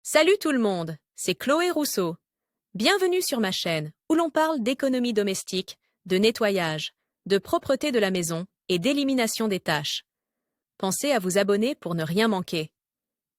Salut tout le monde, c'est Chloé Rousseau. Bienvenue sur ma chaîne où l'on parle d'économie domestique, de nettoyage, de propreté de la maison et d'élimination des tâches. Pensez à vous abonner pour ne rien manquer.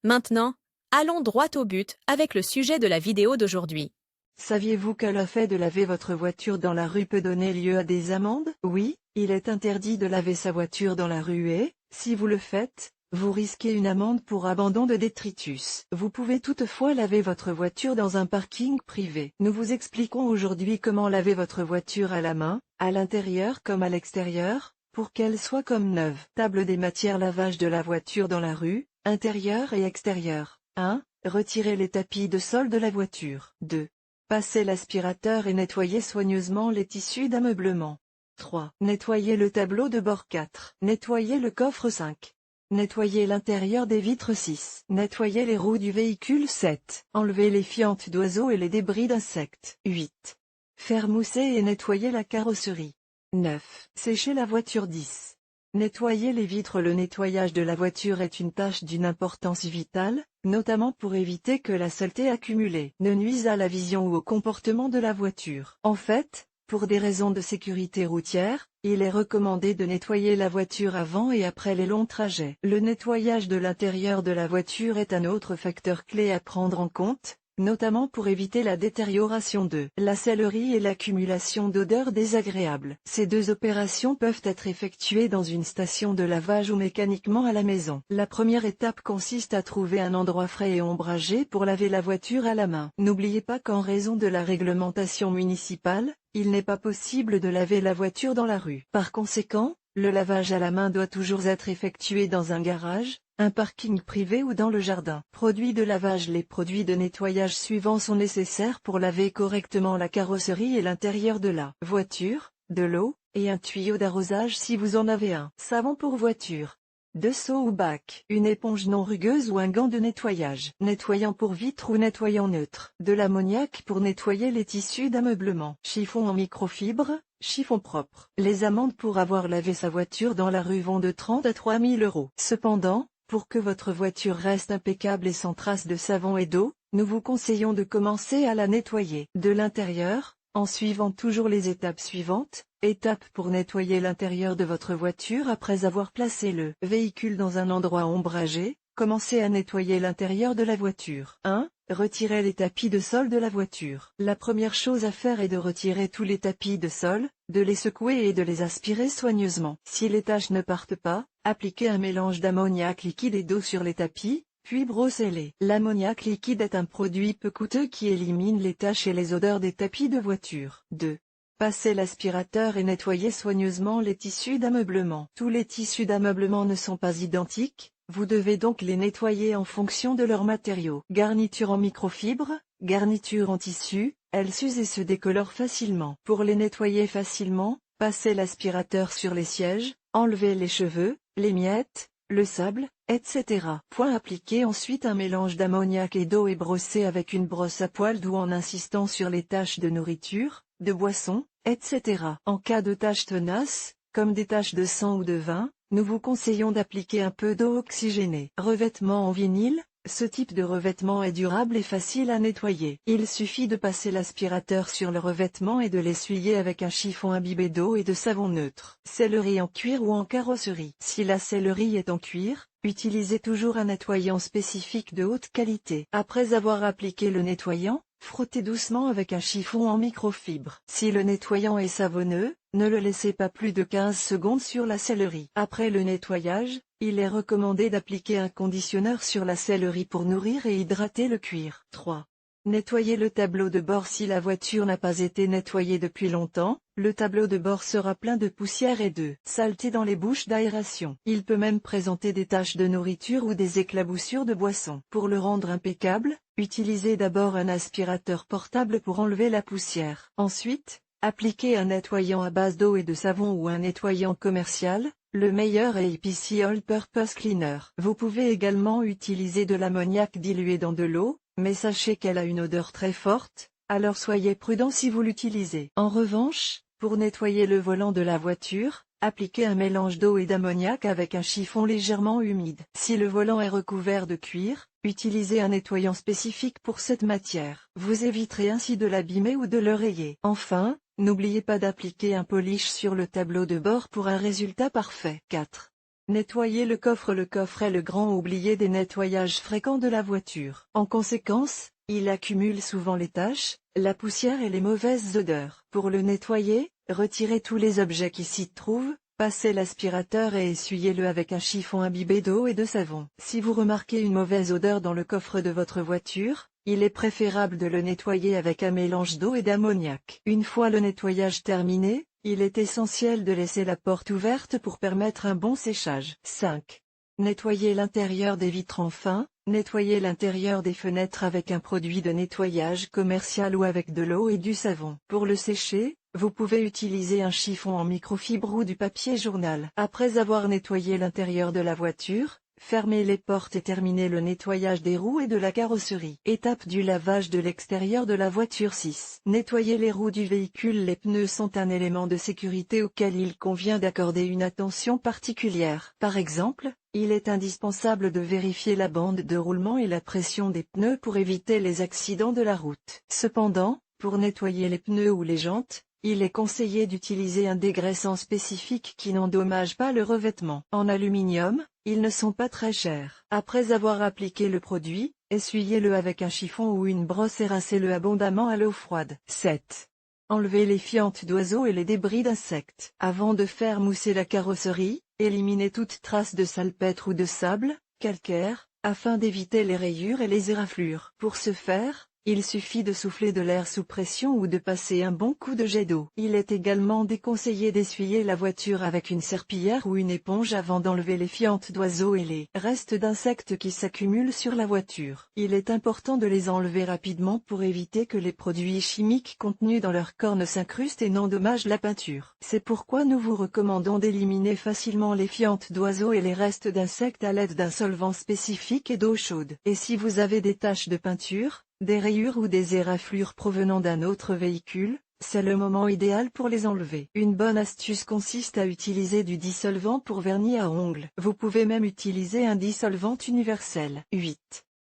Maintenant, allons droit au but avec le sujet de la vidéo d'aujourd'hui. Saviez-vous que le fait de laver votre voiture dans la rue peut donner lieu à des amendes? Oui, il est interdit de laver sa voiture dans la rue et, si vous le faites, vous risquez une amende pour abandon de détritus. Vous pouvez toutefois laver votre voiture dans un parking privé. Nous vous expliquons aujourd'hui comment laver votre voiture à la main, à l'intérieur comme à l'extérieur, pour qu'elle soit comme neuve. Table des matières lavage de la voiture dans la rue, intérieur et extérieur. 1. Retirez les tapis de sol de la voiture. 2. Passez l'aspirateur et nettoyez soigneusement les tissus d'ameublement. 3. Nettoyez le tableau de bord. 4. Nettoyez le coffre. 5. Nettoyez l'intérieur des vitres. 6. Nettoyez les roues du véhicule. 7. Enlevez les fientes d'oiseaux et les débris d'insectes. 8. Faire mousser et nettoyer la carrosserie. 9. Sécher la voiture. 10. Nettoyer les vitres. Le nettoyage de la voiture est une tâche d'une importance vitale, notamment pour éviter que la saleté accumulée ne nuise à la vision ou au comportement de la voiture. En fait, pour des raisons de sécurité routière, il est recommandé de nettoyer la voiture avant et après les longs trajets. Le nettoyage de l'intérieur de la voiture est un autre facteur clé à prendre en compte, notamment pour éviter la détérioration de la sellerie et l'accumulation d'odeurs désagréables. Ces deux opérations peuvent être effectuées dans une station de lavage ou mécaniquement à la maison. La première étape consiste à trouver un endroit frais et ombragé pour laver la voiture à la main. N'oubliez pas qu'en raison de la réglementation municipale, il n'est pas possible de laver la voiture dans la rue. Par conséquent, le lavage à la main doit toujours être effectué dans un garage, un parking privé ou dans le jardin. Produits de lavage. Les produits de nettoyage suivants sont nécessaires pour laver correctement la carrosserie et l'intérieur de la voiture: de l'eau, et un tuyau d'arrosage si vous en avez un. Savon pour voiture. 2 seaux ou bacs. Une éponge non rugueuse ou un gant de nettoyage. Nettoyant pour vitre ou nettoyant neutre. De l'ammoniac pour nettoyer les tissus d'ameublement. Chiffon en microfibre, chiffon propre. Les amendes pour avoir lavé sa voiture dans la rue vont de 30 à 3 000 €. Cependant, pour que votre voiture reste impeccable et sans trace de savon et d'eau, nous vous conseillons de commencer à la nettoyer de l'intérieur, en suivant toujours les étapes suivantes. Étape pour nettoyer l'intérieur de votre voiture. Après avoir placé le véhicule dans un endroit ombragé, commencez à nettoyer l'intérieur de la voiture. 1. Retirez les tapis de sol de la voiture. La première chose à faire est de retirer tous les tapis de sol, de les secouer et de les aspirer soigneusement. Si les taches ne partent pas, appliquez un mélange d'ammoniac liquide et d'eau sur les tapis, puis brossez-les. L'ammoniac liquide est un produit peu coûteux qui élimine les taches et les odeurs des tapis de voiture. 2. Passez l'aspirateur et nettoyez soigneusement les tissus d'ameublement. Tous les tissus d'ameublement ne sont pas identiques, vous devez donc les nettoyer en fonction de leurs matériaux. Garniture en microfibre, garniture en tissu, elles s'usent et se décolorent facilement. Pour les nettoyer facilement, passez l'aspirateur sur les sièges, enlevez les cheveux, les miettes, le sable, etc. Appliquez ensuite un mélange d'ammoniac et d'eau et brossez avec une brosse à poils doux en insistant sur les taches de nourriture, de boisson, etc. En cas de taches tenaces, comme des taches de sang ou de vin, nous vous conseillons d'appliquer un peu d'eau oxygénée. Revêtement en vinyle. Ce type de revêtement est durable et facile à nettoyer. Il suffit de passer l'aspirateur sur le revêtement et de l'essuyer avec un chiffon imbibé d'eau et de savon neutre. Sellerie en cuir ou en carrosserie. Si la sellerie est en cuir, utilisez toujours un nettoyant spécifique de haute qualité. Après avoir appliqué le nettoyant, frottez doucement avec un chiffon en microfibre. Si le nettoyant est savonneux, ne le laissez pas plus de 15 secondes sur la sellerie. Après le nettoyage, il est recommandé d'appliquer un conditionneur sur la sellerie pour nourrir et hydrater le cuir. 3. Nettoyez le tableau de bord. Si la voiture n'a pas été nettoyée depuis longtemps, le tableau de bord sera plein de poussière et de saleté dans les bouches d'aération. Il peut même présenter des taches de nourriture ou des éclaboussures de boisson. Pour le rendre impeccable, utilisez d'abord un aspirateur portable pour enlever la poussière. Ensuite, appliquez un nettoyant à base d'eau et de savon ou un nettoyant commercial. Le meilleur est EPC All Purpose Cleaner. Vous pouvez également utiliser de l'ammoniac dilué dans de l'eau, mais sachez qu'elle a une odeur très forte, alors soyez prudent si vous l'utilisez. En revanche, pour nettoyer le volant de la voiture, appliquez un mélange d'eau et d'ammoniac avec un chiffon légèrement humide. Si le volant est recouvert de cuir, utilisez un nettoyant spécifique pour cette matière. Vous éviterez ainsi de l'abîmer ou de le rayer. Enfin, n'oubliez pas d'appliquer un polish sur le tableau de bord pour un résultat parfait. 4. Nettoyer le coffre. Le coffre est le grand oublié des nettoyages fréquents de la voiture. En conséquence, il accumule souvent les taches, la poussière et les mauvaises odeurs. Pour le nettoyer, retirez tous les objets qui s'y trouvent, passez l'aspirateur et essuyez-le avec un chiffon imbibé d'eau et de savon. Si vous remarquez une mauvaise odeur dans le coffre de votre voiture, il est préférable de le nettoyer avec un mélange d'eau et d'ammoniac. Une fois le nettoyage terminé, il est essentiel de laisser la porte ouverte pour permettre un bon séchage. 5. Nettoyer l'intérieur des vitres. Enfin, nettoyez l'intérieur des fenêtres avec un produit de nettoyage commercial ou avec de l'eau et du savon. Pour le sécher, vous pouvez utiliser un chiffon en microfibre ou du papier journal. Après avoir nettoyé l'intérieur de la voiture, fermez les portes et terminez le nettoyage des roues et de la carrosserie. Étape du lavage de l'extérieur de la voiture. 6. Nettoyer les roues du véhicule. Les pneus sont un élément de sécurité auquel il convient d'accorder une attention particulière. Par exemple, il est indispensable de vérifier la bande de roulement et la pression des pneus pour éviter les accidents de la route. Cependant, pour nettoyer les pneus ou les jantes, il est conseillé d'utiliser un dégraissant spécifique qui n'endommage pas le revêtement. En aluminium, ils ne sont pas très chers. Après avoir appliqué le produit, essuyez-le avec un chiffon ou une brosse et rincez-le abondamment à l'eau froide. 7. Enlevez les fientes d'oiseaux et les débris d'insectes. Avant de faire mousser la carrosserie, éliminez toute trace de salpêtre ou de sable, calcaire, afin d'éviter les rayures et les éraflures. Pour ce faire, il suffit de souffler de l'air sous pression ou de passer un bon coup de jet d'eau. Il est également déconseillé d'essuyer la voiture avec une serpillière ou une éponge avant d'enlever les fientes d'oiseaux et les restes d'insectes qui s'accumulent sur la voiture. Il est important de les enlever rapidement pour éviter que les produits chimiques contenus dans leur corps ne s'incrustent et n'endommagent la peinture. C'est pourquoi nous vous recommandons d'éliminer facilement les fientes d'oiseaux et les restes d'insectes à l'aide d'un solvant spécifique et d'eau chaude. Et si vous avez des taches de peinture, des rayures ou des éraflures provenant d'un autre véhicule, c'est le moment idéal pour les enlever. Une bonne astuce consiste à utiliser du dissolvant pour vernis à ongles. Vous pouvez même utiliser un dissolvant universel. 8.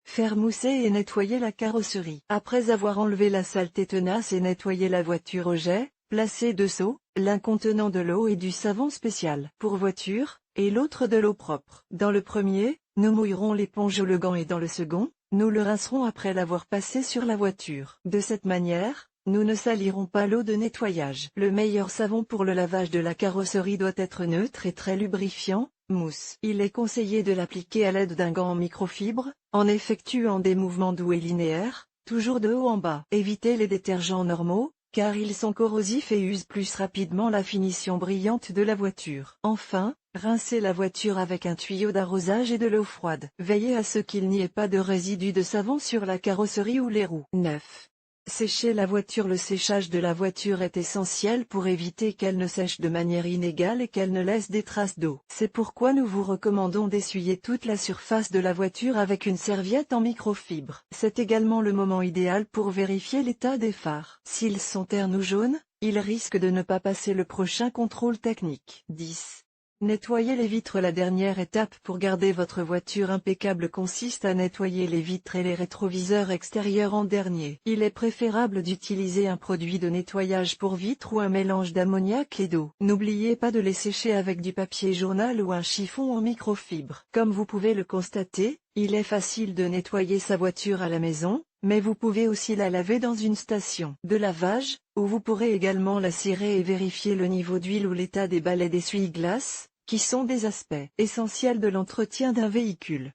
Faire mousser et nettoyer la carrosserie. Après avoir enlevé la saleté tenace et nettoyé la voiture au jet, placez 2 seaux, l'un contenant de l'eau et du savon spécial pour voiture, et l'autre de l'eau propre. Dans le premier, nous mouillerons l'éponge ou le gant et dans le second, nous le rincerons après l'avoir passé sur la voiture. De cette manière, nous ne salirons pas l'eau de nettoyage. Le meilleur savon pour le lavage de la carrosserie doit être neutre et très lubrifiant, mousse. Il est conseillé de l'appliquer à l'aide d'un gant en microfibre, en effectuant des mouvements doux et linéaires, toujours de haut en bas. Évitez les détergents normaux, car ils sont corrosifs et usent plus rapidement la finition brillante de la voiture. Enfin, rincez la voiture avec un tuyau d'arrosage et de l'eau froide. Veillez à ce qu'il n'y ait pas de résidus de savon sur la carrosserie ou les roues. 9. Sécher la voiture. Le séchage de la voiture est essentiel pour éviter qu'elle ne sèche de manière inégale et qu'elle ne laisse des traces d'eau. C'est pourquoi nous vous recommandons d'essuyer toute la surface de la voiture avec une serviette en microfibre. C'est également le moment idéal pour vérifier l'état des phares. S'ils sont ternes ou jaunes, ils risquent de ne pas passer le prochain contrôle technique. 10. Nettoyer les vitres. La dernière étape pour garder votre voiture impeccable consiste à nettoyer les vitres et les rétroviseurs extérieurs en dernier. Il est préférable d'utiliser un produit de nettoyage pour vitres ou un mélange d'ammoniac et d'eau. N'oubliez pas de les sécher avec du papier journal ou un chiffon en microfibre. Comme vous pouvez le constater, il est facile de nettoyer sa voiture à la maison, mais vous pouvez aussi la laver dans une station de lavage, où vous pourrez également la cirer et vérifier le niveau d'huile ou l'état des balais d'essuie-glace, qui sont des aspects essentiels de l'entretien d'un véhicule.